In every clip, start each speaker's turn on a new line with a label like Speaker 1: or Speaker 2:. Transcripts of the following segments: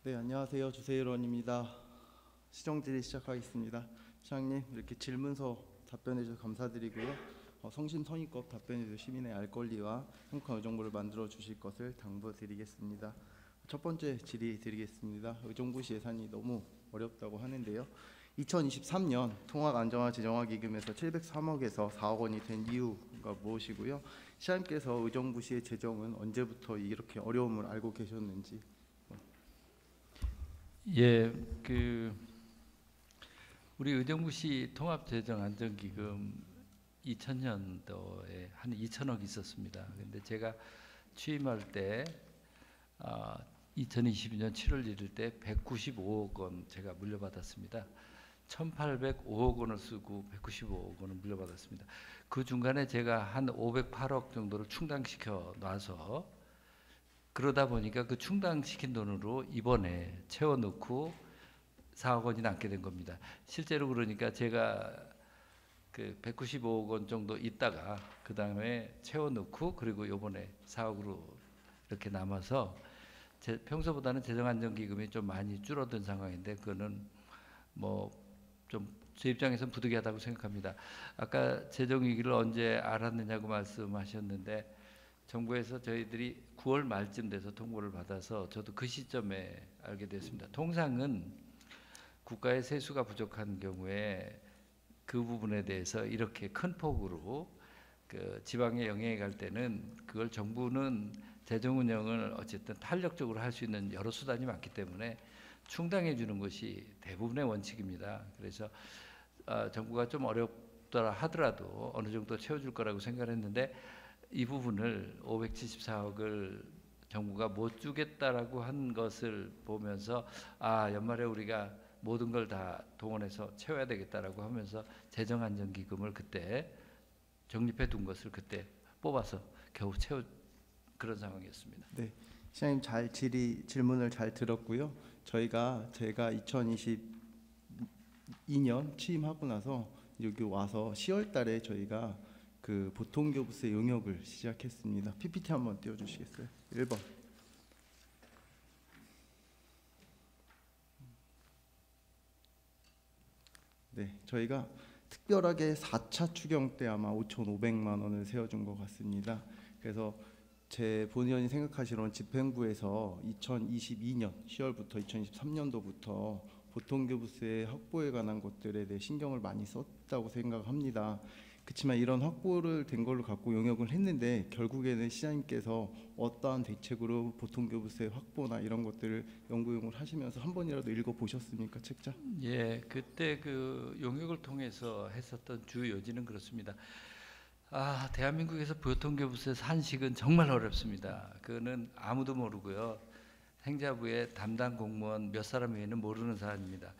Speaker 1: 네, 안녕하세요. 주세일원입니다. 시정질의 시작하겠습니다. 시장님, 이렇게 질문서 답변해 주셔서 감사드리고요. 성심성의껏 답변해 주셔서 시민의 알 권리와 행복한 의정부를 만들어 주실 것을 당부드리겠습니다. 첫 번째 질의 드리겠습니다. 의정부시 예산이 너무 어렵다고 하는데요. 2023년 통합안정화재정화기금에서 703억에서 4억 원이 된 이유가 무엇이고요? 시장님께서 의정부시의 재정은 언제부터 이렇게 어려움을 알고 계셨는지.
Speaker 2: 예, 우리 의정부시 통합재정안정기금 2000년도에 한 2천억 있었습니다. 근데 제가 취임할 때 2022년 7월 1일 때 195억 원 제가 물려받았습니다. 1,805억 원을 쓰고 195억 원을 물려받았습니다. 그 중간에 제가 한 508억 정도를 충당시켜 놔서 그러다 보니까 그 충당시킨 돈으로 이번에 채워넣고 4억 원이 남게 된 겁니다. 실제로 그러니까 제가 그 195억 원 정도 있다가 그 다음에 채워넣고 그리고 이번에 4억으로 이렇게 남아서 평소보다는 재정안정기금이 좀 많이 줄어든 상황인데 그거는 뭐 좀 제 입장에서는 부득이하다고 생각합니다. 아까 재정위기를 언제 알았느냐고 말씀하셨는데 정부에서 저희들이 9월 말쯤 돼서 통보를 받아서 저도 그 시점에 알게 됐습니다. 통상은 국가의 세수가 부족한 경우에 그 부분에 대해서 이렇게 큰 폭으로 그 지방에 영향이 갈 때는 그걸 정부는 재정 운영을 어쨌든 탄력적으로 할 수 있는 여러 수단이 많기 때문에 충당해 주는 것이 대부분의 원칙입니다. 그래서 정부가 좀 어렵더라 하더라도 어느 정도 채워줄 거라고 생각했는데 이 부분을 574억을 정부가 못 주겠다라고 한 것을 보면서 연말에 우리가 모든 걸 다 동원해서 채워야 되겠다라고 하면서 재정안정기금을 그때 적립해 둔 것을 그때 뽑아서 겨우 채워 그런 상황이었습니다.
Speaker 1: 네, 시장님 질문을 잘 들었고요. 제가 2022년 취임하고 나서 여기 와서 10월달에 저희가 그 보통교부세 용역을 시작했습니다. PPT 한번 띄워주시겠어요? 1번. 네, 저희가 특별하게 4차 추경 때 아마 5,500만 원을 세워준 것 같습니다. 그래서 제 본의원이 생각하시로는 집행부에서 2022년 10월부터 2023년도부터 보통교부세 확보에 관한 것들에 대해 신경을 많이 썼다고 생각합니다. 그렇지만 이런 확보를 된 걸로 갖고 용역을 했는데 결국에는 시장님께서 어떠한 대책으로 보통교부세 확보나 이런 것들을 연구용을 하시면서 한 번이라도 읽어보셨습니까, 책자?
Speaker 2: 예, 그때 그 용역을 통해서 했었던 주 요지는 그렇습니다. 대한민국에서 보통교부세 산식은 정말 어렵습니다. 그거는 아무도 모르고요. 행자부의 담당 공무원 몇 사람 외에는 모르는 사안입니다.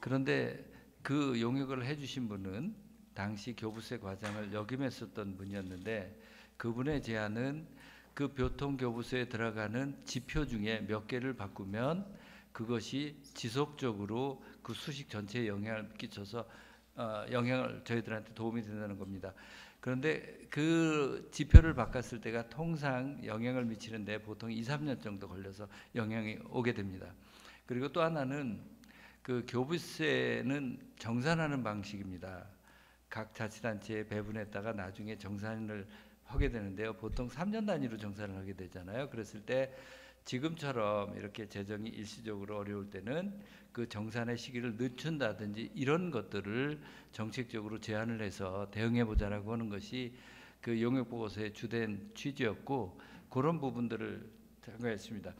Speaker 2: 그런데 그 용역을 해주신 분은 당시 교부세 과장을 역임했었던 분이었는데 그분의 제안은 그 교통교부세에 들어가는 지표 중에 몇 개를 바꾸면 그것이 지속적으로 그 수식 전체에 영향을 끼쳐서 영향을 저희들한테 도움이 된다는 겁니다. 그런데 그 지표를 바꿨을 때가 통상 영향을 미치는데 보통 2, 3년 정도 걸려서 영향이 오게 됩니다. 그리고 또 하나는 그 교부세는 정산하는 방식입니다. 각 자치단체에 배분했다가 나중에 정산을 하게 되는데요. 보통 3년 단위로 정산을 하게 되잖아요. 그랬을 때 지금처럼 이렇게 재정이 일시적으로 어려울 때는 그 정산의 시기를 늦춘다든지 이런 것들을 정책적으로 제안을 해서 대응해 보자라고 하는 것이 그 용역 보고서의 주된 취지였고 그런 부분들을 참고했습니다.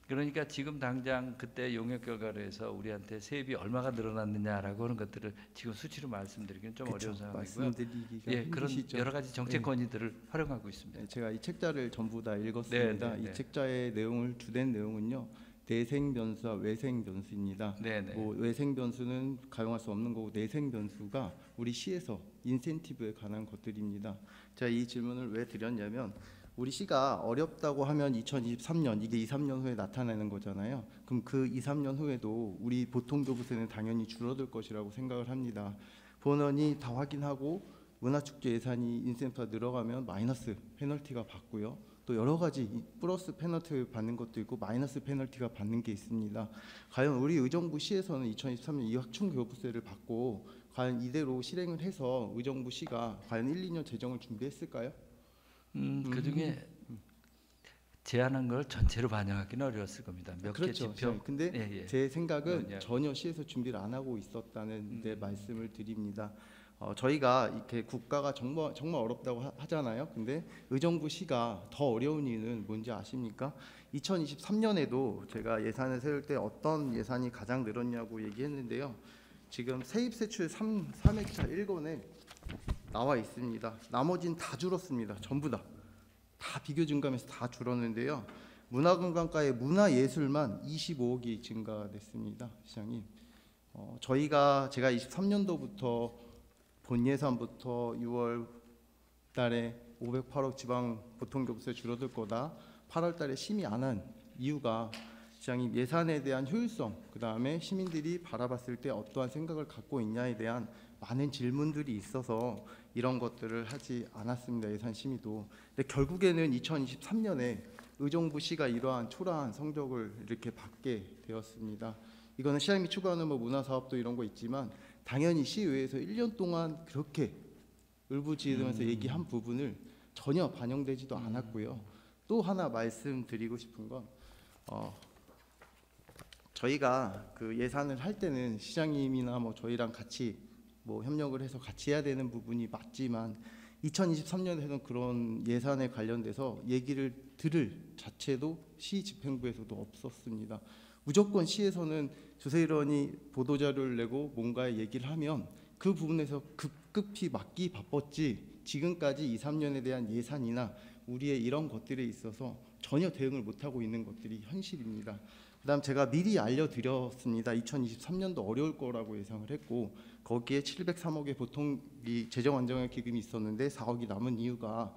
Speaker 2: 그러니까 지금 당장 그때 용역 결과로 해서 우리한테 세입이 얼마가 늘어났느냐라고 하는 것들을 지금 수치로 말씀드리기는 좀 어려운 상황이고요.
Speaker 1: 말씀드리기가
Speaker 2: 그런
Speaker 1: 힘드시죠?
Speaker 2: 여러 가지 정책 건의들을 활용하고 있습니다.
Speaker 1: 네, 제가 이 책자를 전부 다 읽었습니다. 이 책자의 내용을 주된 내용은요. 내생 변수와 외생 변수입니다. 뭐 외생 변수는 가용할 수 없는 거고 내생 변수가 우리 시에서 인센티브에 관한 것들입니다. 제가 이 질문을 왜 드렸냐면 우리 시가 어렵다고 하면 2023년 이게 2, 3년 후에 나타나는 거잖아요. 그럼 그 2, 3년 후에도 우리 보통교부세는 당연히 줄어들 것이라고 생각을 합니다. 본원이 다 확인하고 문화축제 예산이 인센티브가 늘어가면 마이너스 페널티가 받고요. 또 여러 가지 플러스 페널티 받는 것도 있고 마이너스 페널티가 받는 게 있습니다. 과연 우리 의정부 시에서는 2023년 이 학충교부세를 받고 과연 이대로 실행을 해서 의정부 시가 과연 1, 2년 재정을 준비했을까요?
Speaker 2: 그중에 제안한 걸 전체로 반영하기는 어려웠을 겁니다. 몇 개
Speaker 1: 그렇죠.
Speaker 2: 지표.
Speaker 1: 근데
Speaker 2: 예, 예.
Speaker 1: 제 생각은
Speaker 2: 뭐냐.
Speaker 1: 전혀 시에서 준비를 안 하고 있었다는 데 말씀을 드립니다. 저희가 이렇게 국가가 정말 어렵다고 하잖아요. 근데 의정부 시가 더 어려운 이유는 뭔지 아십니까? 2023년에도 제가 예산을 세울 때 어떤 예산이 가장 늘었냐고 얘기했는데요. 지금 세입세출 3회차 1권에 나와 있습니다. 나머지는 다 줄었습니다. 전부 다 비교 증감해서 다 줄었는데요. 문화관광가의 문화예술만 25억이 증가됐습니다. 시장님. 제가 23년도부터 본 예산부터 6월 달에 508억 지방 보통교부세 줄어들 거다. 8월 달에 심의 안 한 이유가 시장님 예산에 대한 효율성, 그다음에 시민들이 바라봤을 때 어떠한 생각을 갖고 있냐에 대한 많은 질문들이 있어서 이런 것들을 하지 않았습니다. 예산 심의도. 근데 결국에는 2023년에 의정부시가 이러한 초라한 성적을 이렇게 받게 되었습니다. 이거는 시장님이 추구하는 문화사업도 이런 거 있지만 당연히 시의회에서 1년 동안 그렇게 울부짖으면서 얘기한 부분을 전혀 반영되지도 않았고요. 또 하나 말씀드리고 싶은 건 저희가 그 예산을 할 때는 시장님이나 저희랑 같이 협력을 해서 같이 해야 되는 부분이 맞지만 2023년에는 그런 예산에 관련돼서 얘기를 들을 자체도 시 집행부에서도 없었습니다. 무조건 시에서는 조세일원이 보도자료를 내고 뭔가에 얘기를 하면 그 부분에서 급급히 막기 바빴지 지금까지 2, 3년에 대한 예산이나 우리의 이런 것들에 있어서 전혀 대응을 못하고 있는 것들이 현실입니다. 그다음 제가 미리 알려드렸습니다. 2023년도 어려울 거라고 예상을 했고 거기에 703억의 보통 재정 안정화 기금이 있었는데 4억이 남은 이유가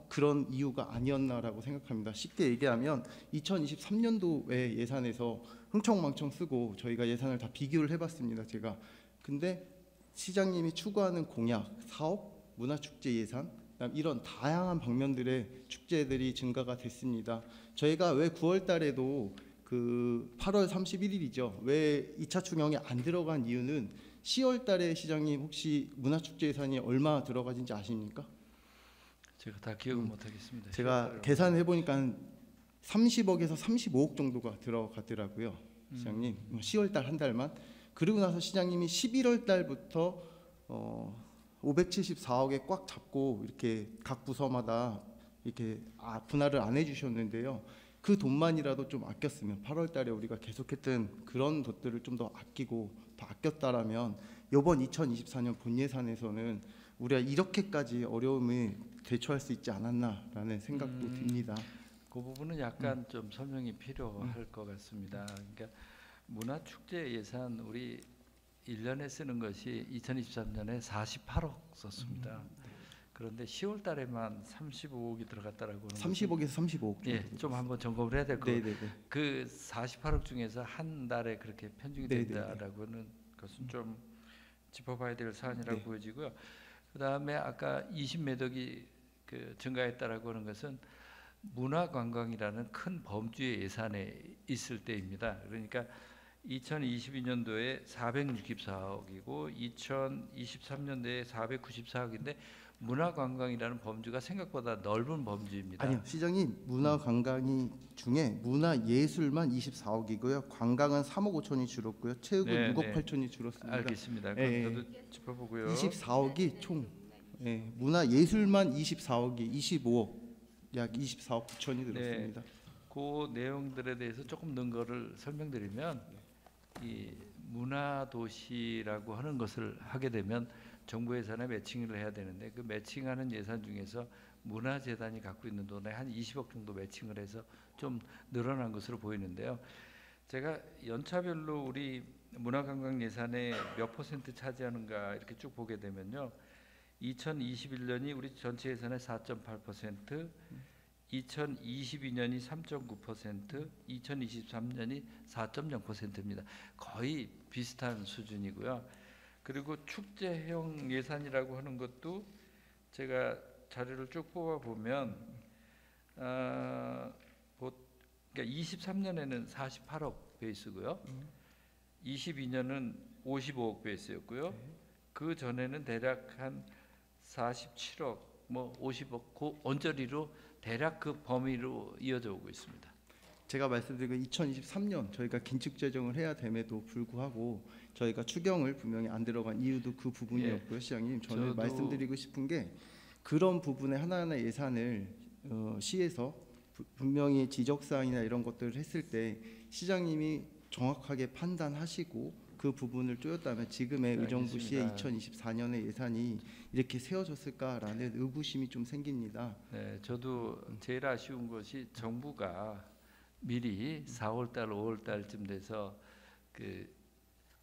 Speaker 1: 그런 이유가 아니었나라고 생각합니다. 쉽게 얘기하면 2023년도에 예산에서 흥청망청 쓰고 저희가 예산을 다 비교를 해봤습니다. 제가 근데 시장님이 추구하는 공약, 사업, 문화축제 예산 이런 다양한 방면들의 축제들이 증가가 됐습니다. 저희가 왜 9월 달에도 그 8월 31일이죠. 왜 2차 추경에 안 들어간 이유는 10월 달에 시장님 혹시 문화축제 예산이 얼마 들어가진지 아십니까?
Speaker 2: 제가 다 기억을 못 하겠습니다.
Speaker 1: 제가 계산해 보니까 30억에서 35억 정도가 들어가더라고요. 시장님. 10월 달 한 달만. 그리고 나서 시장님이 11월 달부터 574억에 꽉 잡고 이렇게 각 부서마다 이렇게 분할을 안 해주셨는데요. 그 돈만이라도 좀 아꼈으면 8월 달에 우리가 계속했던 그런 것들을 좀 더 아끼고 더 아꼈다라면 이번 2024년 본 예산에서는 우리가 이렇게까지 어려움을 대처할 수 있지 않았나라는 생각도 듭니다.
Speaker 2: 그 부분은 약간 좀 설명이 필요할 것 같습니다. 그러니까 문화축제 예산 우리 1년에 쓰는 것이 2023년에 48억 썼습니다. 그런데 10월 달에만 35억이 들어갔다라고 하는
Speaker 1: 30억에서 35억.
Speaker 2: 예, 좀 한번 점검을 해야 될 것 같아요. 그 48억 중에서 한 달에 그렇게 편중이 된다라고 하는 것은 좀 짚어봐야 될 사안이라고 보여지고요. 그다음에 아까 20매덕이 그 증가했다라고 하는 것은 문화관광이라는 큰 범주의 예산에 있을 때입니다. 그러니까 2022년도에 464억이고 2023년도에 494억인데 문화관광이라는 범주가 생각보다 넓은 범주입니다.
Speaker 1: 아니요, 시장님 문화관광이 중에 문화예술만 24억이고요. 관광은 3억 5천이 줄었고요. 체육은 6억 8천이 줄었습니다.
Speaker 2: 알겠습니다. 그럼 저도 짚어보고요.
Speaker 1: 24억이 총 문화예술만 24억이 25억 약 24억 9천이 들었습니다.
Speaker 2: 그 내용들에 대해서 조금 더 거를 설명드리면 이 문화도시라고 하는 것을 하게 되면 정부 예산에 매칭을 해야 되는데 그 매칭하는 예산 중에서 문화재단이 갖고 있는 돈에 한 20억 정도 매칭을 해서 좀 늘어난 것으로 보이는데요. 제가 연차별로 우리 문화관광 예산의 몇 퍼센트 차지하는가 이렇게 쭉 보게 되면요. 2021년이 우리 전체 예산의 4.8%, 2022년이 3.9%, 2023년이 4.0%입니다. 거의 비슷한 수준이고요. 그리고 축제형 예산이라고 하는 것도 제가 자료를 쭉 뽑아 보면 어, 그러니까 23년에는 48억 베이스고요. 22년은 55억 베이스였고요. 그 전에는 대략 한 47억, 뭐 50억 그 언저리로 대략 그 범위로 이어져 오고 있습니다.
Speaker 1: 제가 말씀드린 2023년 저희가 긴축 재정을 해야 됨에도 불구하고 저희가 추경을 분명히 안 들어간 이유도 그 부분이었고요. 시장님, 저는 말씀드리고 싶은 게 그런 부분에 하나하나 예산을 시에서 분명히 지적사항이나 이런 것들을 했을 때 시장님이 정확하게 판단하시고 그 부분을 쪼였다면 지금의 의정부 시의 2024년의 예산이 이렇게 세워졌을까라는 의구심이 좀 생깁니다.
Speaker 2: 네, 저도 제일 아쉬운 것이 정부가 미리 4월달, 5월달쯤 돼서 그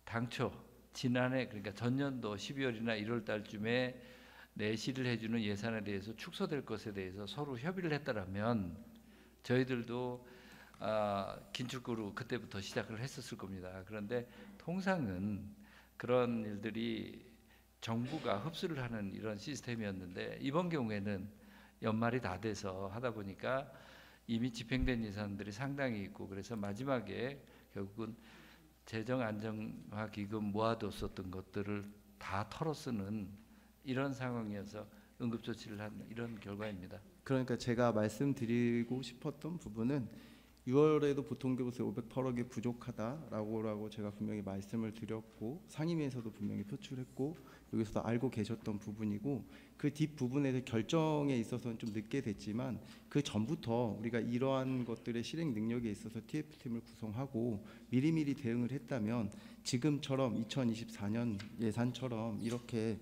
Speaker 2: 당초 지난해 그러니까 전년도 12월이나 1월달쯤에 내실을 해주는 예산에 대해서 축소될 것에 대해서 서로 협의를 했더라면 저희들도 긴축으로 그때부터 시작을 했었을 겁니다. 그런데 통상은 그런 일들이 정부가 흡수를 하는 이런 시스템이었는데 이번 경우에는 연말이 다 돼서 하다 보니까 이미 집행된 예산들이 상당히 있고 그래서 마지막에 결국은 재정 안정화 기금 모아뒀었던 것들을 다 털어 쓰는 이런 상황이어서 응급 조치를 한 이런 결과입니다.
Speaker 1: 그러니까 제가 말씀드리고 싶었던 부분은 6월에도 보통교부세 508억이 부족하다라고 제가 분명히 말씀을 드렸고 상임위에서도 분명히 표출했고 여기서도 알고 계셨던 부분이고 그 뒷부분에서 결정에 있어서는 좀 늦게 됐지만 그 전부터 우리가 이러한 것들의 실행 능력에 있어서 TF팀을 구성하고 미리미리 대응을 했다면 지금처럼 2024년 예산처럼 이렇게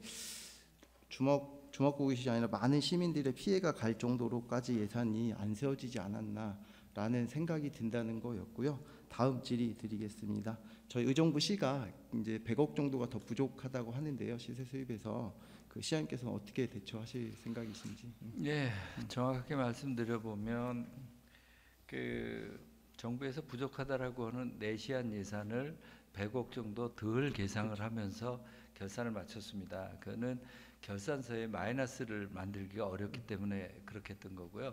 Speaker 1: 주먹구구식이 아니라 많은 시민들의 피해가 갈 정도로까지 예산이 안 세워지지 않았나라는 생각이 든다는 거였고요. 다음 질의 드리겠습니다. 저희 의정부 시가 이제 100억 정도가 더 부족하다고 하는데요. 시세 수입에서 그 시장님께서는 어떻게 대처하실 생각이신지?
Speaker 2: 네, 정확하게 말씀드려 보면 그 정부에서 부족하다라고 하는 내시한 예산을 100억 정도 덜 계상을 하면서 결산을 마쳤습니다. 그거는 결산서에 마이너스를 만들기가 어렵기 때문에 그렇게 했던 거고요.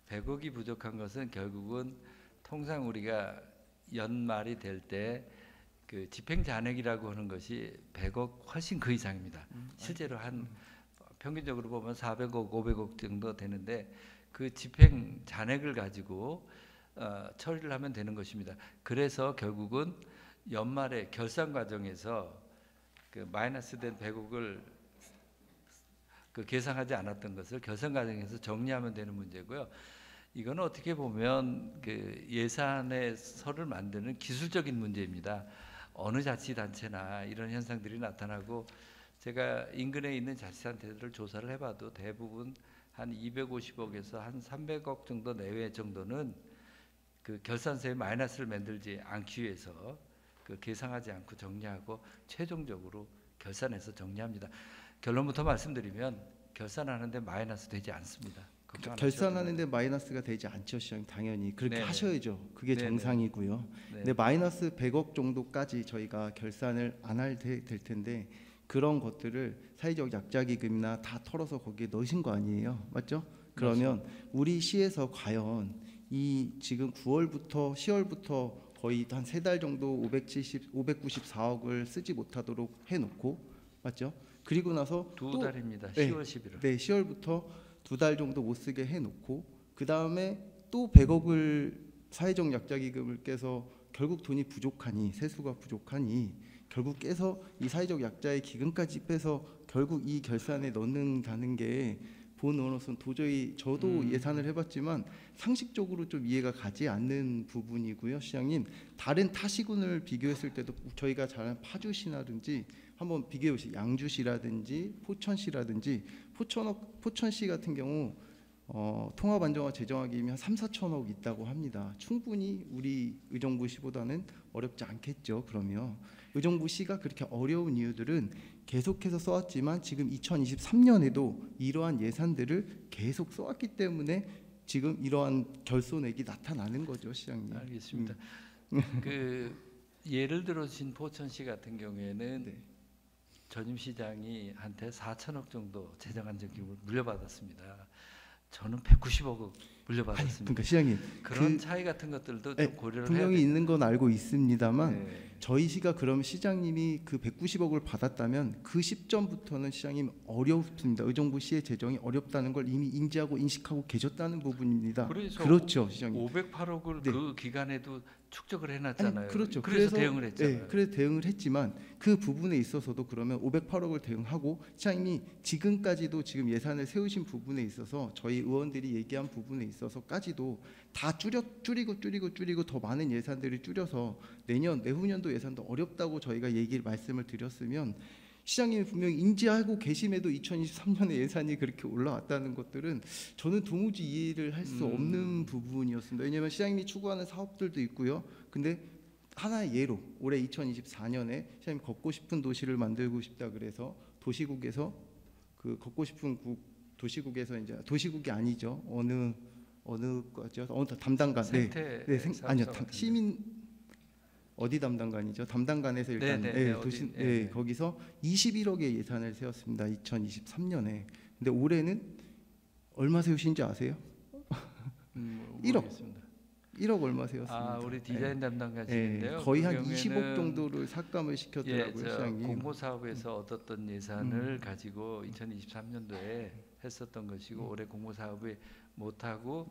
Speaker 2: 100억이 부족한 것은 결국은 통상 우리가 연말이 될 때 그 집행 잔액이라고 하는 것이 100억 훨씬 그 이상입니다. 실제로 한 평균적으로 보면 400억, 500억 정도 되는데 그 집행 잔액을 가지고 처리를 하면 되는 것입니다. 그래서 결국은 연말에 결산 과정에서 그 마이너스된 100억을 그 계상하지 않았던 것을 결산 과정에서 정리하면 되는 문제고요. 이거는 어떻게 보면 그 예산의 설을 만드는 기술적인 문제입니다. 어느 자치단체나 이런 현상들이 나타나고 제가 인근에 있는 자치단체들을 조사를 해봐도 대부분 한 250억에서 한 300억 정도 내외 정도는 그 결산서에 마이너스를 만들지 않기 위해서 그 계상하지 않고 정리하고 최종적으로 결산해서 정리합니다. 결론부터 말씀드리면 결산하는데 마이너스 되지 않습니다.
Speaker 1: 결산하는데 마이너스가 되지 않죠, 시장님. 당연히 그렇게
Speaker 2: 네네.
Speaker 1: 하셔야죠. 그게
Speaker 2: 네네.
Speaker 1: 정상이고요.
Speaker 2: 네.
Speaker 1: 근데 마이너스 100억 정도까지 저희가 결산을 안 할 될 텐데 그런 것들을 사회적 약자기금이나 다 털어서 거기에 넣으신 거 아니에요, 맞죠? 그러면 우리 시에서 과연 이 지금 9월부터 10월부터 거의 한 3달 정도 594억을 쓰지 못하도록 해놓고, 맞죠? 그리고 나서
Speaker 2: 두 달입니다.
Speaker 1: 네,
Speaker 2: 10월 11월.
Speaker 1: 네, 10월부터 2달 정도 못 쓰게 해놓고 그 다음에 또 100억을 사회적 약자기금을 깨서 결국 돈이 부족하니 세수가 부족하니 결국 깨서 이 사회적 약자의 기금까지 빼서 결국 이 결산에 넣는다는 게 본원으로서는 도저히 저도 예산을 해봤지만 상식적으로 좀 이해가 가지 않는 부분이고요. 시장님, 다른 타시군을 비교했을 때도 저희가 잘 아는 파주시라든지 한번 비교해 보시죠. 양주시라든지 포천시라든지 포천시 같은 경우 통합안정화 재정화기금이 한 3, 4천억 있다고 합니다. 충분히 우리 의정부시보다는 어렵지 않겠죠. 그러면 의정부시가 그렇게 어려운 이유들은 계속해서 써왔지만 지금 2023년에도 이러한 예산들을 계속 써왔기 때문에 지금 이러한 결손액이 나타나는 거죠, 시장님.
Speaker 2: 알겠습니다. 그 예를 들어신 포천시 같은 경우에는
Speaker 1: 네.
Speaker 2: 전임 시장이 한테 4천억 정도 재정안정기금을 물려받았습니다. 저는 190억
Speaker 1: 아니,
Speaker 2: 물려받았습니다.
Speaker 1: 그러니까 시장님
Speaker 2: 그런 차이 같은 것들도 좀 고려를 해야
Speaker 1: 분명히
Speaker 2: 돼요.
Speaker 1: 있는 건 알고 있습니다만
Speaker 2: 네.
Speaker 1: 저희 시가 그럼 시장님이 그 190억을 받았다면 그 시점부터는 시장님 어렵습니다. 의정부 시의 재정이 어렵다는 걸 이미 인지하고 인식하고 계셨다는 부분입니다.
Speaker 2: 그래서
Speaker 1: 그렇죠, 시장님.
Speaker 2: 508억을
Speaker 1: 네.
Speaker 2: 그 기간에도 축적을 해놨잖아요.
Speaker 1: 아니, 그렇죠.
Speaker 2: 그래서 대응을 했잖아요.
Speaker 1: 네, 그래서 대응을 했지만 그 부분에 있어서도 그러면 508억을 대응하고 시장님이 지금까지도 지금 예산을 세우신 부분에 있어서 저희 의원들이 얘기한 부분에 있어서까지도 다 줄이고 더 많은 예산들을 줄여서 내후년도 예산도 어렵다고 저희가 말씀을 드렸으면 시장님이 분명히 인지하고 계심에도 2023년에 예산이 그렇게 올라왔다는 것들은 저는 도무지 이해를 할 수 없는 부분이었습니다. 왜냐하면 시장님이 추구하는 사업들도 있고요. 근데 하나의 예로 올해 2024년에 시장님 걷고 싶은 도시를 만들고 싶다 그래서 도시국에서 그 걷고 싶은 도시국에서 이제 도시국이 아니죠. 어느 거죠? 담당관 아니요 시민 어디 담당관이죠? 담당관에서 일단 거기서 21억의 예산을 세웠습니다. 2023년에. 근데 올해는 얼마 세우신지 아세요? 1억.
Speaker 2: 모르겠습니다.
Speaker 1: 1억 얼마 세웠습니다.
Speaker 2: 우리 디자인 담당가시는데요.
Speaker 1: 거의
Speaker 2: 그
Speaker 1: 한
Speaker 2: 경우에는
Speaker 1: 20억 정도를 삭감을 시켰더라고요, 시장님.
Speaker 2: 공모 사업에서 얻었던 예산을 가지고 2023년도에 했었던 것이고 올해 공모 사업을 못 하고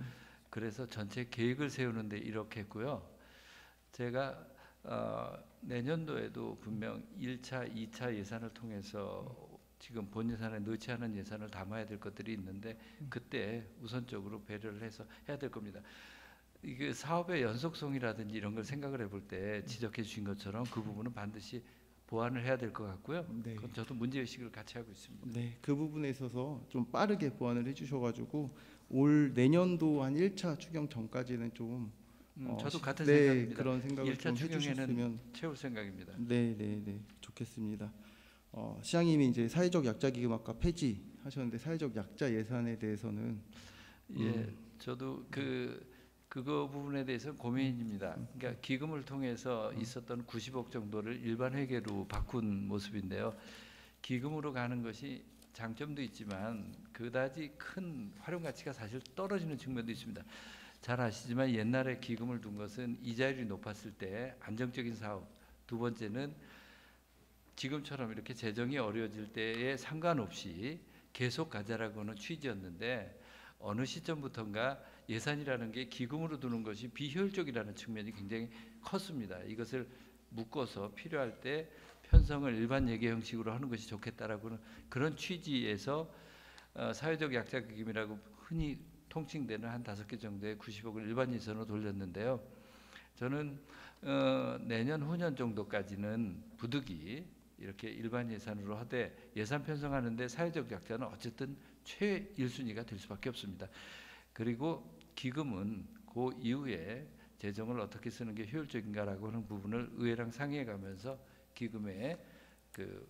Speaker 2: 그래서 전체 계획을 세우는데 이렇게 했고요. 제가 내년도에도 분명 1차, 2차 예산을 통해서 지금 본 예산에 넣지 않은 예산을 담아야 될 것들이 있는데 그때 우선적으로 배려를 해서 해야 될 겁니다. 이게 사업의 연속성이라든지 이런 걸 생각을 해볼 때 지적해 주신 것처럼 그 부분은 반드시 보완을 해야 될 것 같고요.
Speaker 1: 네.
Speaker 2: 그건 저도 문제의식을 같이 하고 있습니다.
Speaker 1: 네, 그 부분에 있어서 좀 빠르게 보완을 해주셔가지고 내년도 한 1차 추경 전까지는 좀
Speaker 2: 저도 같은
Speaker 1: 네,
Speaker 2: 생각입니다.
Speaker 1: 그런 생각을
Speaker 2: 1차
Speaker 1: 좀
Speaker 2: 추경에는
Speaker 1: 해주셨으면
Speaker 2: 채울 생각입니다.
Speaker 1: 네, 좋겠습니다. 시장님이 이제 사회적 약자 기금 아까 폐지하셨는데 사회적 약자 예산에 대해서는
Speaker 2: 저도 그거 부분에 대해서는 고민입니다. 그러니까 기금을 통해서 있었던 90억 정도를 일반 회계로 바꾼 모습인데요. 기금으로 가는 것이 장점도 있지만 그다지 큰 활용 가치가 사실 떨어지는 측면도 있습니다. 잘 아시지만 옛날에 기금을 둔 것은 이자율이 높았을 때 안정적인 사업, 두 번째는 지금처럼 이렇게 재정이 어려워질 때에 상관없이 계속 가자라고 하는 취지였는데 어느 시점부터인가 예산이라는 게 기금으로 두는 것이 비효율적이라는 측면이 굉장히 컸습니다. 이것을 묶어서 필요할 때 편성을 일반 예계 형식으로 하는 것이 좋겠다라고는 그런 취지에서 사회적 약자 기금이라고 흔히 통칭되는 한 5개 정도의 90억을 일반 예산으로 돌렸는데요. 저는 내년 후년 정도까지는 부득이 이렇게 일반 예산으로 하되 예산 편성하는데 사회적 약자는 어쨌든 최1순위가 될 수밖에 없습니다. 그리고 기금은 그 이후에 재정을 어떻게 쓰는 게 효율적인가라고 하는 부분을 의회랑 상의해 가면서 기금의 그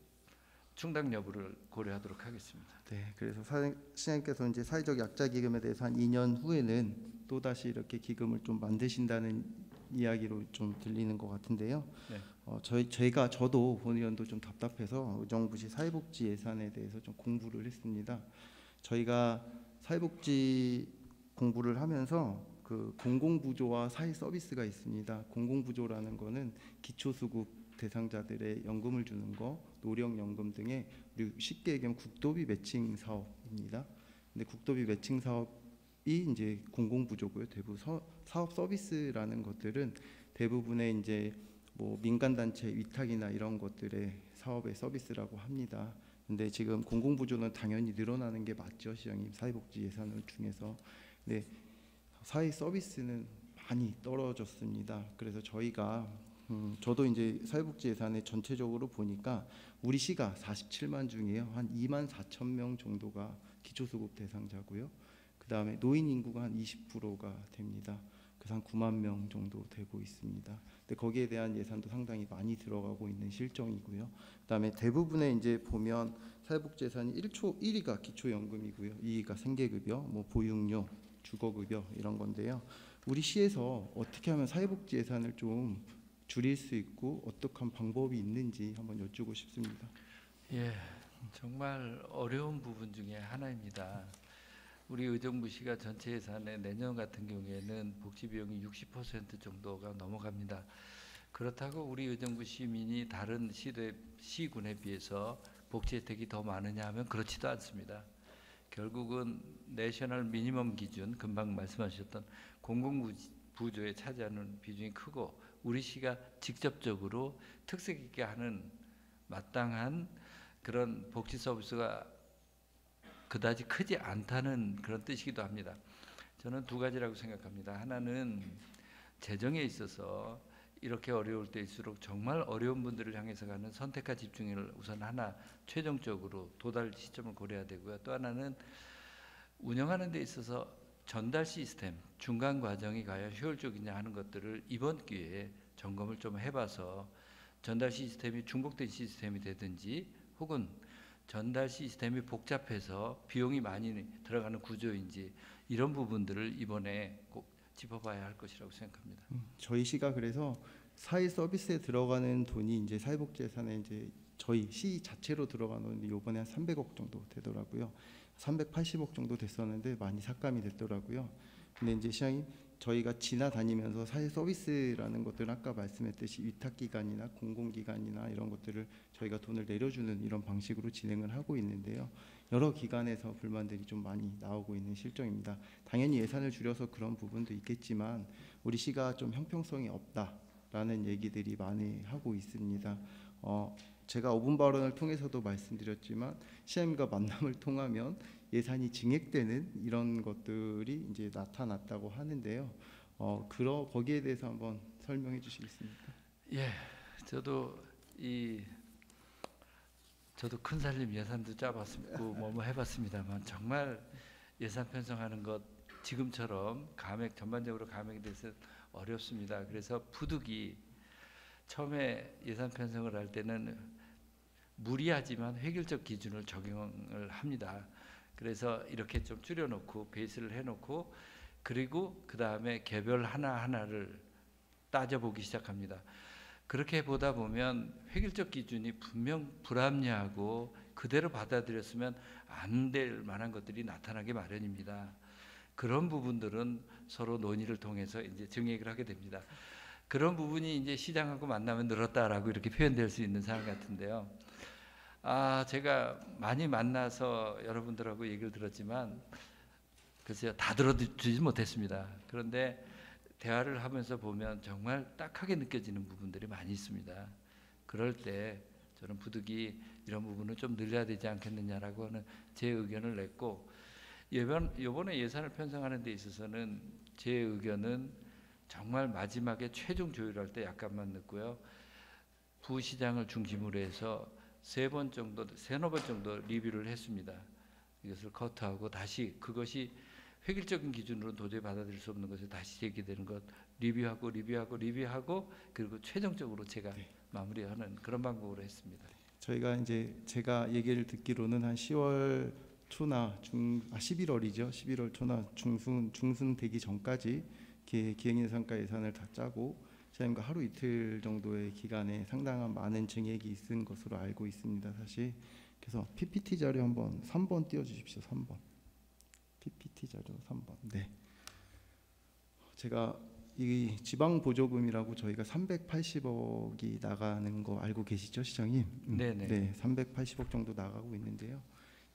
Speaker 2: 충당 여부를 고려하도록 하겠습니다.
Speaker 1: 네, 그래서 시장님께서 이제 사회적 약자 기금에 대해서 한 2년 후에는 또 다시 이렇게 기금을 좀 만드신다는 이야기로 좀 들리는 것 같은데요.
Speaker 2: 네.
Speaker 1: 저도 본 의원도 좀 답답해서 의정부시 사회복지 예산에 대해서 좀 공부를 했습니다. 저희가 사회복지 공부를 하면서 그 공공부조와 사회 서비스가 있습니다. 공공부조라는 거는 기초수급 대상자들의 연금을 주는 거, 노령연금 등의 쉽게 얘기하면 국도비 매칭 사업입니다. 근데 국도비 매칭 사업이 이제 공공부조고요. 대부분 사업 서비스라는 것들은 대부분의 이제 뭐 민간단체 위탁이나 이런 것들의 사업의 서비스라고 합니다. 근데 지금 공공부조는 당연히 늘어나는 게 맞죠, 시장님. 사회복지 예산을 중에서. 근데 사회 서비스는 많이 떨어졌습니다. 그래서 저희가 저도 이제 사회복지 예산에 전체적으로 보니까 우리 시가 47만 중에요. 한 2만 4천 명 정도가 기초수급 대상자고요. 그 다음에 노인 인구가 한 20%가 됩니다. 그래서 한 9만 명 정도 되고 있습니다. 근데 거기에 대한 예산도 상당히 많이 들어가고 있는 실정이고요. 그다음에 대부분의 이제 보면 사회복지 예산이 1위가 기초연금이고요. 2위가 생계급여, 뭐 보육료, 주거급여 이런 건데요. 우리 시에서 어떻게 하면 사회복지 예산을 좀 줄일 수 있고 어떻게 방법이 있는지 한번 여쭈고 싶습니다.
Speaker 2: 예, 정말 어려운 부분 중에 하나입니다. 우리 의정부시가 전체 예산의 내년 같은 경우에는 복지 비용이 60% 정도가 넘어갑니다. 그렇다고 우리 의정부 시민이 다른 시군에 비해서 복지 혜택이 더 많으냐 하면 그렇지도 않습니다. 결국은 내셔널 미니멈 기준, 금방 말씀하셨던 공공부조에 차지하는 비중이 크고 우리 시가 직접적으로 특색 있게 하는 마땅한 그런 복지 서비스가 그다지 크지 않다는 그런 뜻이기도 합니다. 저는 두 가지라고 생각합니다. 하나는 재정에 있어서 이렇게 어려울 때일수록 정말 어려운 분들을 향해서 가는 선택과 집중을 우선 하나 최종적으로 도달 시점을 고려해야 되고요. 또 하나는 운영하는 데 있어서 전달 시스템, 중간 과정이 과연 효율적이냐 하는 것들을 이번 기회에 점검을 좀 해봐서 전달 시스템이 중복된 시스템이 되든지 혹은 전달 시스템이 복잡해서 비용이 많이 들어가는 구조인지 이런 부분들을 이번에 꼭 짚어봐야 할 것이라고 생각합니다.
Speaker 1: 저희 시가 그래서 사회 서비스에 들어가는 돈이 이제 사회복지 예산에 이제 저희 시 자체로 들어가는 돈이 이번에 한 300억 정도 되더라고요. 380억 정도 됐었는데 많이 삭감이 됐더라고요. 근데 이제 시장님 저희가 지나다니면서 사회 서비스라는 것들은 아까 말씀했듯이 위탁기관이나 공공기관이나 이런 것들을 저희가 돈을 내려주는 이런 방식으로 진행을 하고 있는데요. 여러 기관에서 불만들이 좀 많이 나오고 있는 실정입니다. 당연히 예산을 줄여서 그런 부분도 있겠지만 우리 시가 좀 형평성이 없다라는 얘기들이 많이 하고 있습니다. 제가 5분 발언을 통해서도 말씀드렸지만 시장님과 만남을 통하면 예산이 증액되는 이런 것들이 이제 나타났다고 하는데요. 거기에 대해서 한번 설명해 주시겠습니까?
Speaker 2: 예, 저도 큰 살림 예산도 짜봤고 뭐 해봤습니다만 정말 예산 편성하는 것 지금처럼 전반적으로 감액에 대해서 어렵습니다. 그래서 부득이 처음에 예산 편성을 할 때는 무리하지만 획일적 기준을 적용을 합니다. 그래서 이렇게 좀 줄여놓고 베이스를 해놓고 그리고 그 다음에 개별 하나하나를 따져보기 시작합니다. 그렇게 보다 보면 획일적 기준이 분명 불합리하고 그대로 받아들였으면 안 될 만한 것들이 나타나기 마련입니다. 그런 부분들은 서로 논의를 통해서 이제 증액을 하게 됩니다. 그런 부분이 이제 시장하고 만나면 늘었다라고 이렇게 표현될 수 있는 상황 같은데요. 제가 많이 만나서 여러분들하고 얘기를 들었지만 글쎄요 다 들어주지 못했습니다. 그런데 대화를 하면서 보면 정말 딱하게 느껴지는 부분들이 많이 있습니다. 그럴 때 저는 부득이 이런 부분을 좀 늘려야 되지 않겠느냐라고 하는 제 의견을 냈고 이번에 예산을 편성하는 데 있어서는 제 의견은 정말 마지막에 최종 조율할 때 약간만 넣고요. 부시장을 중심으로 해서 세너 번 정도 리뷰를 했습니다. 이것을 커트하고 다시 그것이 획일적인 기준으로 도저히 받아들일 수 없는 것을 다시 제기되는 것 리뷰하고 그리고 최종적으로 제가 마무리하는 그런 방법으로 했습니다.
Speaker 1: 저희가 이제 제가 얘기를 듣기로는 한 10월 초나 11월이죠. 11월 초나 중순 되기 전까지 기획예산과 예산을 다 짜고 시장님과 하루 이틀 정도의 기간에 상당한 많은 증액이 있은 것으로 알고 있습니다. 사실 그래서 PPT 자료 한번 3번 띄워주십시오. 3번 PPT 자료 3번. 네. 제가 이 지방 보조금이라고 저희가 380억이 나가는 거 알고 계시죠, 시장님?
Speaker 2: 네네.
Speaker 1: 네, 380억 정도 나가고 있는데요.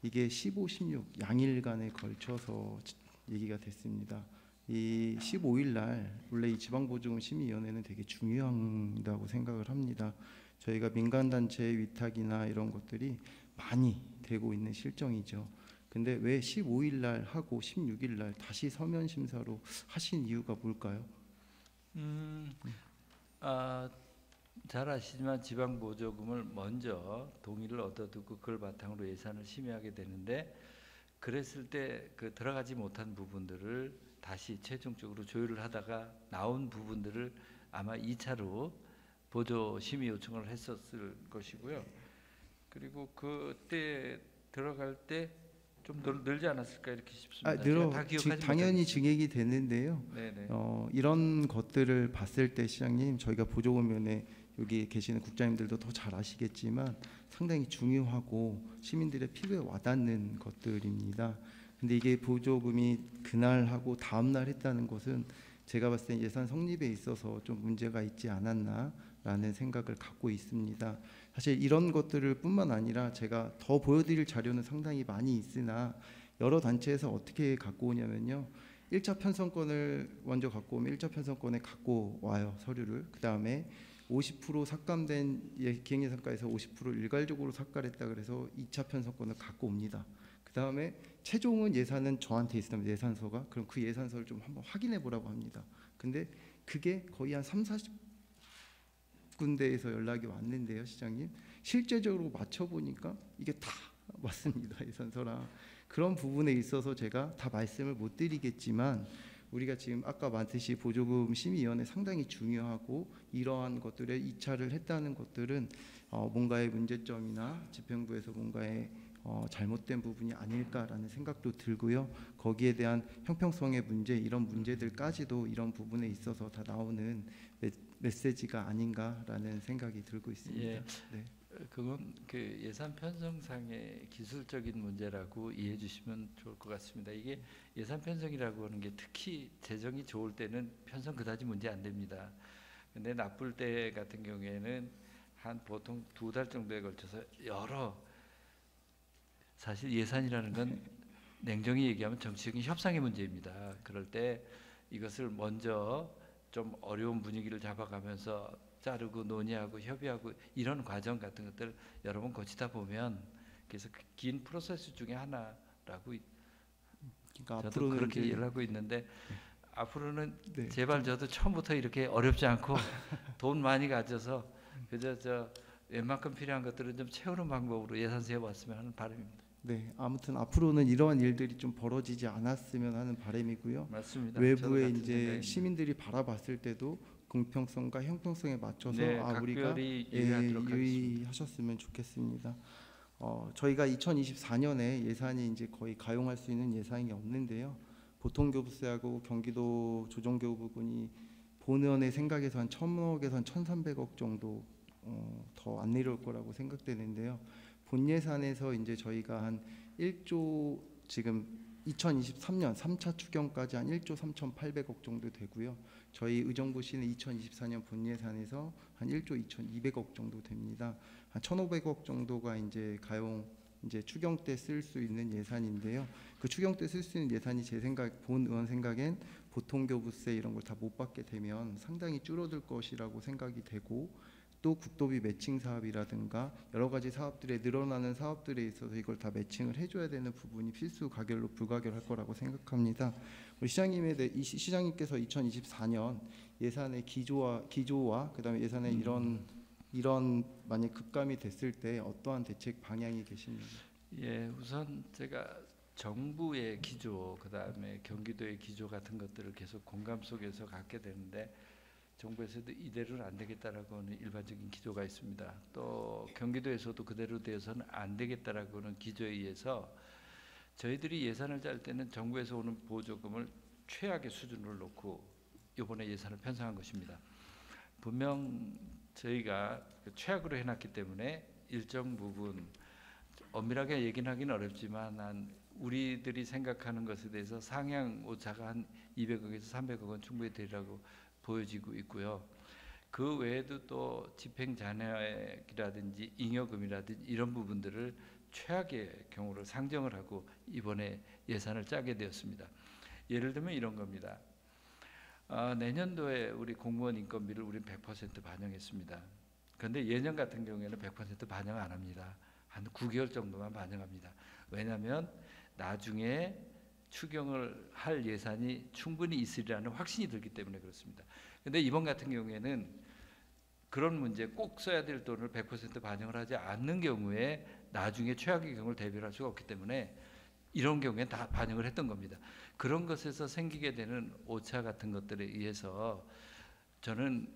Speaker 1: 이게 15, 16 양일간에 걸쳐서 얘기가 됐습니다. 이 15일 날 원래 이 지방보조금 심의위원회는 되게 중요하다고 생각을 합니다. 저희가 민간단체 위탁이나 이런 것들이 많이 되고 있는 실정이죠. 근데 왜 15일 날 하고 16일 날 다시 서면 심사로 하신 이유가 뭘까요?
Speaker 2: 잘 아시지만 지방보조금을 먼저 동의를 얻어두고 그걸 바탕으로 예산을 심의하게 되는데 그랬을 때 그 들어가지 못한 부분들을 다시 최종적으로 조율을 하다가 나온 부분들을 아마 2차로 보조 심의 요청을 했었을 것이고요. 그리고 그때 들어갈 때 좀 늘지 않았을까 이렇게 싶습니다.
Speaker 1: 당연히 증액이 됐는데요. 이런 것들을 봤을 때 시장님 저희가 보조금위원회 여기 계시는 국장님들도 더 잘 아시겠지만 상당히 중요하고 시민들의 피부에 와닿는 것들입니다. 근데 이게 보조금이 그날 하고 다음 날 했다는 것은 제가 봤을 때 예산 성립에 있어서 좀 문제가 있지 않았나라는 생각을 갖고 있습니다. 사실 이런 것들을 뿐만 아니라 제가 더 보여드릴 자료는 상당히 많이 있으나 여러 단체에서 어떻게 갖고 오냐면요. 1차 편성권을 먼저 갖고 오면 1차 편성권에 갖고 와요, 서류를. 그 다음에 50% 삭감된 기획예산가에서 50% 일괄적으로 삭감했다 그래서 2차 편성권을 갖고 옵니다. 그 다음에 최종은 예산은 저한테 있습니다. 예산서가. 그럼 그 예산서를 좀 한번 확인해 보라고 합니다. 근데 그게 거의 한 3, 40군데에서 연락이 왔는데요, 시장님. 실제적으로 맞춰보니까 이게 다 맞습니다, 예산서랑. 그런 부분에 있어서 제가 다 말씀을 못 드리겠지만 우리가 지금 아까 말했듯이 보조금 심의위원회 상당히 중요하고 이러한 것들에 2차를 했다는 것들은 뭔가의 문제점이나 집행부에서 뭔가의 잘못된 부분이 아닐까라는 생각도 들고요. 거기에 대한 형평성의 문제, 이런 문제들까지도 이런 부분에 있어서 다 나오는 메시지가 아닌가라는 생각이 들고 있습니다.
Speaker 2: 예.
Speaker 1: 네.
Speaker 2: 그건 그 예산 편성상의 기술적인 문제라고 이해해 주시면 좋을 것 같습니다. 이게 예산 편성이라고 하는 게 특히 재정이 좋을 때는 편성 그다지 문제 안 됩니다. 근데 나쁠 때 같은 경우에는 한 보통 2달 정도에 걸쳐서 여러, 사실 예산이라는 건 냉정히 얘기하면 정치적인 협상의 문제입니다. 그럴 때 이것을 먼저 좀 어려운 분위기를 잡아가면서 자르고 논의하고 협의하고 이런 과정 같은 것들 여러 번 거치다 보면, 그래서 그 긴 프로세스 중에 하나라고
Speaker 1: 그러니까
Speaker 2: 저도
Speaker 1: 앞으로는
Speaker 2: 그렇게
Speaker 1: 이제
Speaker 2: 이해를 하고 있는데, 앞으로는
Speaker 1: 네.
Speaker 2: 제발 저도 처음부터 이렇게 어렵지 않고 돈 많이 가져서 그저 저 웬만큼 필요한 것들은 좀 채우는 방법으로 예산 세워봤으면 하는 바람입니다.
Speaker 1: 네, 아무튼 앞으로는 이러한 일들이 좀 벌어지지 않았으면 하는 바람이고요.
Speaker 2: 맞습니다.
Speaker 1: 외부에
Speaker 2: 저도 같은
Speaker 1: 이제
Speaker 2: 생각입니다.
Speaker 1: 시민들이 바라봤을 때도 공평성과 형평성에 맞춰서
Speaker 2: 네,
Speaker 1: 우리가
Speaker 2: 각별히 유의하도록 하겠습니다.
Speaker 1: 유의하셨으면 좋겠습니다. 저희가 2024년에 예산이 이제 거의 가용할 수 있는 예산이 없는데요. 보통교부세하고 경기도 조정교부분이 본원의 생각에서 한 1,000억에서 한 1,300억 정도 더 안 내려올 거라고 생각되는데요. 본 예산에서 이제 저희가 한 1조, 지금 2023년 3차 추경까지 한 1조 3,800억 정도 되고요. 저희 의정부시는 2024년 본 예산에서 한 1조 2,200억 정도 됩니다. 한 1,500억 정도가 이제 가용 이제 추경 때 쓸 수 있는 예산인데요. 그 추경 때 쓸 수 있는 예산이 제 생각, 본 의원 생각엔 보통교부세 이런 걸 다 못 받게 되면 상당히 줄어들 것이라고 생각이 되고, 또 국도비 매칭 사업이라든가 여러 가지 사업들에 늘어나는 사업들에 있어서 이걸 다 매칭을 해줘야 되는 부분이 필수 가결로 불가결할 거라고 생각합니다. 우리 시장님께서 2024년 예산의 기조와 그다음에 예산의 이런 만약 급감이 됐을 때 어떠한 대책 방향이 계십니까?
Speaker 2: 예, 우선 제가 정부의 기조, 그다음에 경기도의 기조 같은 것들을 계속 공감 속에서 갖게 되는데, 정부에서도 이대로는 안 되겠다라고 하는 일반적인 기조가 있습니다. 또 경기도에서도 그대로 되어서는 안 되겠다라고 하는 기조에 의해서 저희들이 예산을 짤 때는 정부에서 오는 보조금을 최악의 수준으로 놓고 이번에 예산을 편성한 것입니다. 분명 저희가 최악으로 해놨기 때문에 일정 부분 엄밀하게 얘기는 하기는 어렵지만 한 우리들이 생각하는 것에 대해서 상향 오차가 한 200억에서 300억은 충분히 되리라고 보여지고 있고요. 그 외에도 또 집행 잔액이라든지 잉여금이라든지 이런 부분들을 최악의 경우로 상정을 하고 이번에 예산을 짜게 되었습니다. 예를 들면 이런 겁니다. 내년도에 우리 공무원 인건비를 우리 100% 반영했습니다. 그런데 예년 같은 경우에는 100% 반영 안 합니다. 한 9개월 정도만 반영합니다. 왜냐하면 나중에 추경을 할 예산이 충분히 있으리라는 확신이 들기 때문에 그렇습니다. 그런데 이번 같은 경우에는 그런 문제, 꼭 써야 될 돈을 100% 반영을 하지 않는 경우에 나중에 최악의 경우를 대비할 수가 없기 때문에 이런 경우에 다 반영을 했던 겁니다. 그런 것에서 생기게 되는 오차 같은 것들에 의해서 저는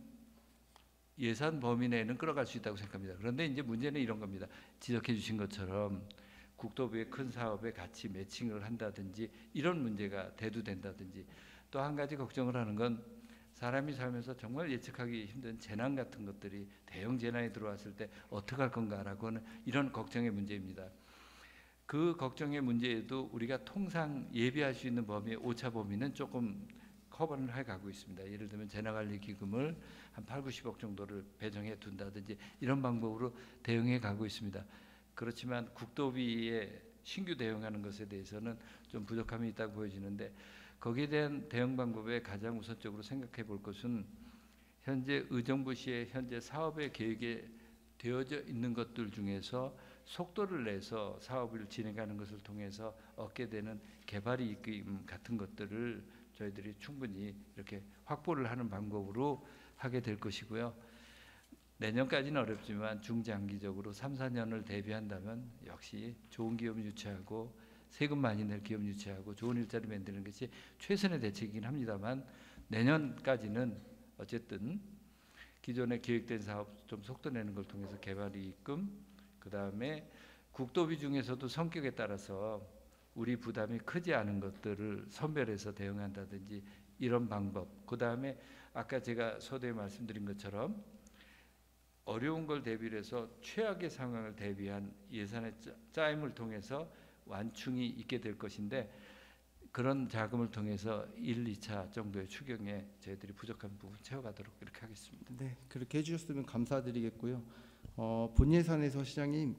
Speaker 2: 예산 범위 내에는 끌어갈 수 있다고 생각합니다. 그런데 이제 문제는 이런 겁니다. 지적해 주신 것처럼 국도부의 큰 사업에 같이 매칭을 한다든지 이런 문제가 대두된다든지, 또 한 가지 걱정을 하는 건 사람이 살면서 정말 예측하기 힘든 재난 같은 것들이 대형 재난이 들어왔을 때 어떻게 할 건가라고 하는 이런 걱정의 문제입니다. 그 걱정의 문제에도 우리가 통상 예비할 수 있는 범위의 오차 범위는 조금 커버를 해 가고 있습니다. 예를 들면 재난관리 기금을 한 8, 90억 정도를 배정해 둔다든지 이런 방법으로 대응해 가고 있습니다. 그렇지만 국도비에 신규 대응하는 것에 대해서는 좀 부족함이 있다고 보여지는데, 거기에 대한 대응 방법에 가장 우선적으로 생각해 볼 것은 현재 의정부시의 현재 사업의 계획에 되어져 있는 것들 중에서 속도를 내서 사업을 진행하는 것을 통해서 얻게 되는 개발이익금 같은 것들을 저희들이 충분히 이렇게 확보를 하는 방법으로 하게 될 것이고요. 내년까지는 어렵지만 중장기적으로 3, 4년을 대비한다면 역시 좋은 기업 유치하고 세금 많이 낼 기업 유치하고 좋은 일자리 만드는 것이 최선의 대책이긴 합니다만, 내년까지는 어쨌든 기존에 계획된 사업 좀 속도 내는 걸 통해서 개발이익금, 그 다음에 국도비 중에서도 성격에 따라서 우리 부담이 크지 않은 것들을 선별해서 대응한다든지 이런 방법, 그 다음에 아까 제가 서두에 말씀드린 것처럼 어려운 걸 대비해서 최악의 상황을 대비한 예산의 짜임을 통해서 완충이 있게 될 것인데, 그런 자금을 통해서 1, 2차 정도의 추경에 저희들이 부족한 부분 채워가도록 이렇게 하겠습니다.
Speaker 1: 네, 그렇게 해주셨으면 감사드리겠고요. 본 예산에서 시장님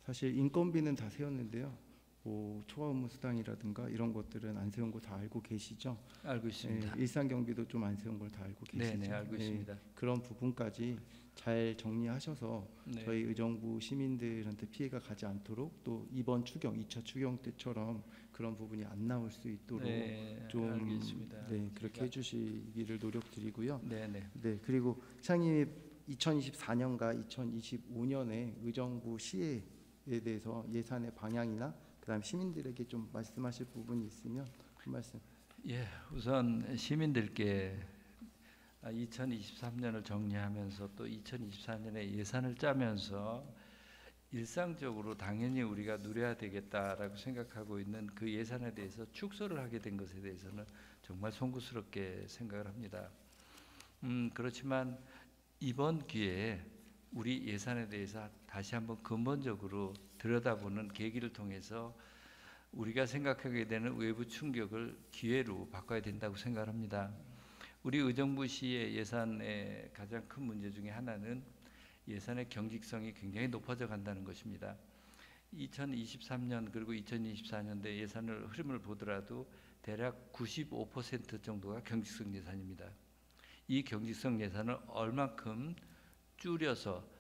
Speaker 1: 사실 인건비는 다 세웠는데요. 뭐 초과 업무 수당이라든가 이런 것들은 안 세운 거 다 알고 계시죠?
Speaker 2: 알고 있습니다.
Speaker 1: 일상 경비도 좀 안 세운 걸 다 알고 계시죠?
Speaker 2: 네, 알고 있습니다.
Speaker 1: 그런 부분까지 잘 정리하셔서
Speaker 2: 네.
Speaker 1: 저희 의정부 시민들한테 피해가 가지 않도록, 또 이번 추경 2차 추경 때처럼 그런 부분이 안 나올 수 있도록 좀
Speaker 2: 알겠습니다.
Speaker 1: 그렇게 해주시기를 노력드리고요.
Speaker 2: 네.
Speaker 1: 그리고 시장님이 2024년과 2025년에 의정부 시에 대해서 예산의 방향이나 그다음 시민들에게 좀 말씀하실 부분이 있으면 한 말씀.
Speaker 2: 예, 우선 시민들께 2023년을 정리하면서 또 2024년에 예산을 짜면서 일상적으로 당연히 우리가 누려야 되겠다라고 생각하고 있는 그 예산에 대해서 축소를 하게 된 것에 대해서는 정말 송구스럽게 생각을 합니다. 그렇지만 이번 기회에 우리 예산에 대해서 다시 한번 근본적으로 들여다보는 계기를 통해서 우리가 생각하게 되는 외부 충격을 기회로 바꿔야 된다고 생각합니다. 우리 의정부시의 예산의 가장 큰 문제 중에 하나는 예산의 경직성이 굉장히 높아져 간다는 것입니다. 2023년 그리고 2024년도 예산을 흐름을 보더라도 대략 95% 정도가 경직성 예산입니다. 이 경직성 예산을 얼만큼 줄여서,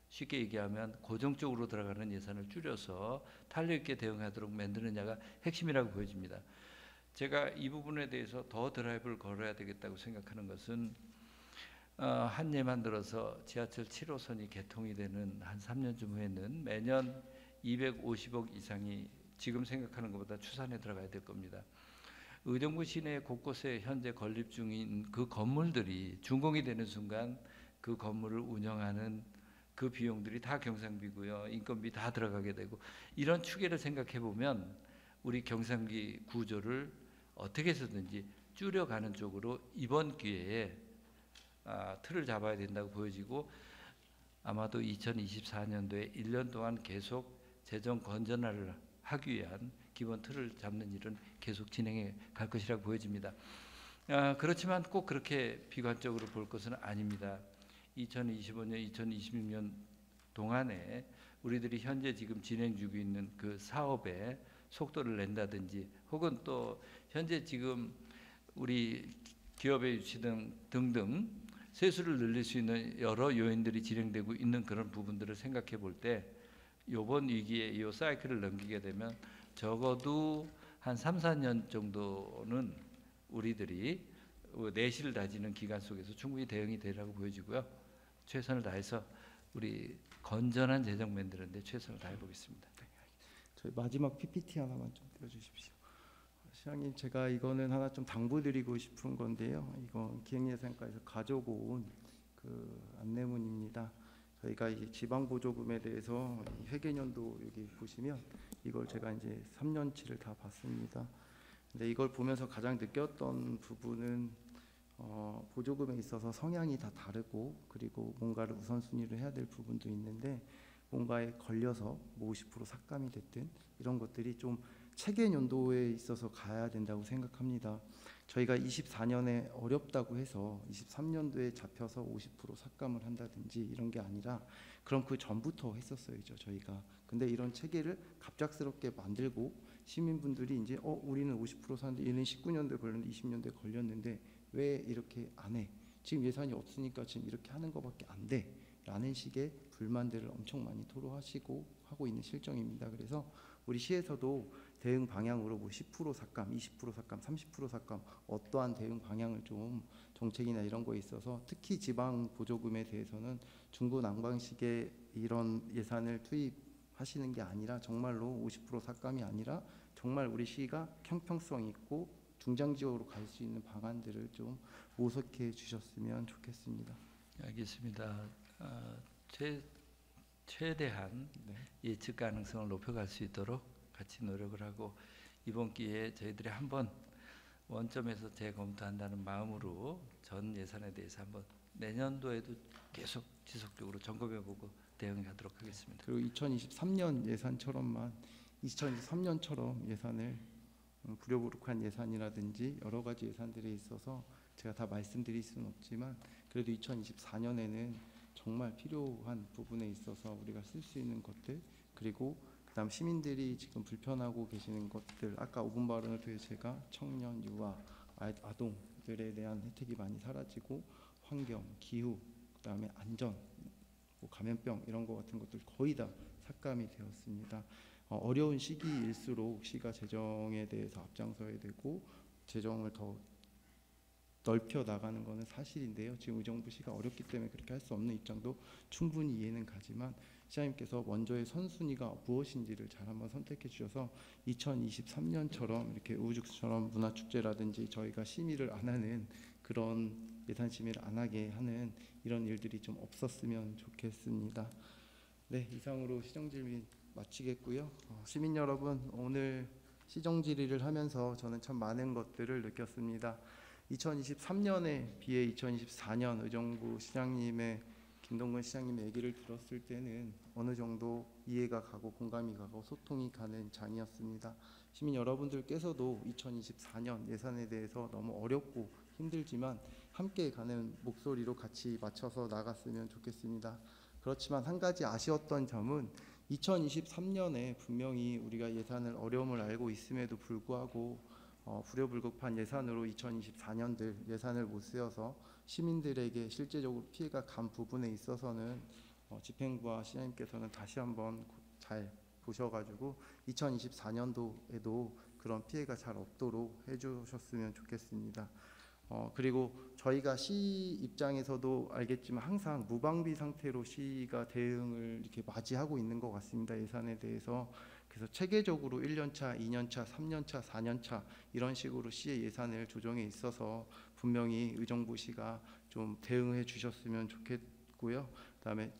Speaker 2: 쉽게 얘기하면 고정적으로 들어가는 예산을 줄여서 탄력 있게 대응하도록 만드느냐가 핵심이라고 보여집니다. 제가 이 부분에 대해서 더 드라이브를 걸어야 되겠다고 생각하는 것은 한 예만 들어서 지하철 7호선이 개통이 되는 한 3년쯤 후에는 매년 250억 이상이 지금 생각하는 것보다 추산에 들어가야 될 겁니다. 의정부 시내 곳곳에 현재 건립 중인 그 건물들이 준공이 되는 순간 그 건물을 운영하는 그 비용들이 다 경상비고요. 인건비 다 들어가게 되고, 이런 추계를 생각해 보면 우리 경상비 구조를 어떻게 해서든지 줄여가는 쪽으로 이번 기회에 틀을 잡아야 된다고 보여지고, 아마도 2024년도에 1년 동안 계속 재정 건전화를 하기 위한 기본 틀을 잡는 일은 계속 진행해 갈 것이라고 보여집니다. 그렇지만 꼭 그렇게 비관적으로 볼 것은 아닙니다. 2025년, 2026년 동안에 우리들이 현재 지금 진행 중에 있는 그 사업에 속도를 낸다든지, 혹은 또 현재 지금 우리 기업의 유치 등등 세수를 늘릴 수 있는 여러 요인들이 진행되고 있는 그런 부분들을 생각해 볼 때, 이번 위기에 이 사이클을 넘기게 되면 적어도 한 3, 4년 정도는 우리들이 내실을 다지는 기간 속에서 충분히 대응이 되리라고 보여지고요. 최선을 다해서 우리 건전한 재정 만드는데 최선을 다해 보겠습니다.
Speaker 1: 저희 마지막 PPT 하나만 좀 띄워주십시오. 시장님, 제가 이거는 하나 좀 당부드리고 싶은 건데요. 이건 기획예산과에서 가져온 그 안내문입니다. 저희가 이 지방보조금에 대해서 회계연도 여기 보시면 이걸 제가 이제 3년치를 다 봤습니다. 근데 이걸 보면서 가장 느꼈던 부분은 보조금에 있어서 성향이 다 다르고, 그리고 뭔가를 우선순위를 해야 될 부분도 있는데, 뭔가에 걸려서 뭐 50% 삭감이 됐든 이런 것들이 좀 체계 연도에 있어서 가야 된다고 생각합니다. 저희가 24년에 어렵다고 해서 23년도에 잡혀서 50% 삭감을 한다든지 이런 게 아니라 그럼 그 전부터 했었어야죠 저희가. 근데 이런 체계를 갑작스럽게 만들고 시민분들이 이제 우리는 50% 사는데 얘는 19년도에 걸렸는데 20년도에 걸렸는데 왜 이렇게 안 해? 지금 예산이 없으니까 지금 이렇게 하는 것밖에 안 돼. 라는 식의 불만들을 엄청 많이 토로하시고 하고 있는 실정입니다. 그래서 우리 시에서도 대응 방향으로 뭐 10% 삭감, 20% 삭감, 30% 삭감 어떠한 대응 방향을 좀 정책이나 이런 거에 있어서 특히 지방 보조금에 대해서는 중구난방식의 이런 예산을 투입하시는 게 아니라 정말로 50% 삭감이 아니라 정말 우리 시가 형평성 있고 중장지역으로 갈 수 있는 방안들을 좀 모색해 주셨으면 좋겠습니다.
Speaker 2: 알겠습니다. 최대한
Speaker 1: 네.
Speaker 2: 예측 가능성을 높여갈 수 있도록 같이 노력을 하고 이번 기회에 저희들이 한번 원점에서 재검토한다는 마음으로 전 예산에 대해서 한번 내년도에도 계속 지속적으로 점검해보고 대응하도록 하겠습니다.
Speaker 1: 그리고 2023년 예산처럼만 2023년처럼 예산을 부려부룩한 예산이라든지 여러 가지 예산들에 있어서 제가 다 말씀드릴 수는 없지만 그래도 2024년에는 정말 필요한 부분에 있어서 우리가 쓸 수 있는 것들 그리고 그다음 시민들이 지금 불편하고 계시는 것들 아까 5분 발언을 통해 제가 청년, 유아, 아동들에 대한 혜택이 많이 사라지고 환경, 기후, 그다음에 안전, 뭐 감염병 이런 거 같은 것들 거의 다 삭감이 되었습니다. 어려운 시기일수록 시가 재정에 대해서 앞장서야 되고 재정을 더 넓혀 나가는 것은 사실인데요. 지금 의정부 시가 어렵기 때문에 그렇게 할 수 없는 입장도 충분히 이해는 가지만 시장님께서 먼저의 선순위가 무엇인지를 잘 한번 선택해 주셔서 2023년처럼 이렇게 우주처럼 문화축제라든지 저희가 심의를 안 하는 그런 예산 심의를 안 하게 하는 이런 일들이 좀 없었으면 좋겠습니다. 네, 이상으로 시정질의 마치겠고요. 시민 여러분, 오늘 시정 질의를 하면서 저는 참 많은 것들을 느꼈습니다. 2023년에 비해 2024년 의정부 시장님의 김동근 시장님의 얘기를 들었을 때는 어느 정도 이해가 가고 공감이 가고 소통이 가는 장이었습니다. 시민 여러분들께서도 2024년 예산에 대해서 너무 어렵고 힘들지만 함께 가는 목소리로 같이 맞춰서 나갔으면 좋겠습니다. 그렇지만 한 가지 아쉬웠던 점은 2023년에 분명히 우리가 예산을 어려움을 알고 있음에도 불구하고 불효불급한 예산으로 2024년들 예산을 못 쓰여서 시민들에게 실제적으로 피해가 간 부분에 있어서는 집행부와 시장님께서는 다시 한번 잘 보셔가지고 2024년도에도 그런 피해가 잘 없도록 해주셨으면 좋겠습니다. 그리고 저희가 시 입장에서도 알겠지만 항상 무방비 상태로 시가 대응을 이렇게 맞이하고 있는 것 같습니다. 예산에 대해서. 그래서 체계적으로 1년차, 2년차, 3년차, 4년차 이런 식으로 시의 예산을 조정해 있어서 분명히 의정부시가 좀 대응해 주셨으면 좋겠고요. 그다음에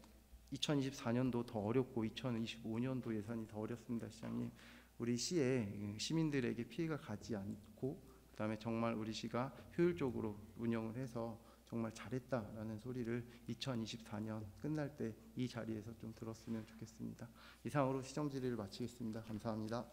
Speaker 1: 2024년도 더 어렵고 2025년도 예산이 더 어렵습니다. 시장님. 우리 시에 시민들에게 피해가 가지 않고 그다음에 정말 우리 시가 효율적으로 운영을 해서 정말 잘했다라는 소리를 2024년 끝날 때 이 자리에서 좀 들었으면 좋겠습니다. 이상으로 시정 질의를 마치겠습니다. 감사합니다.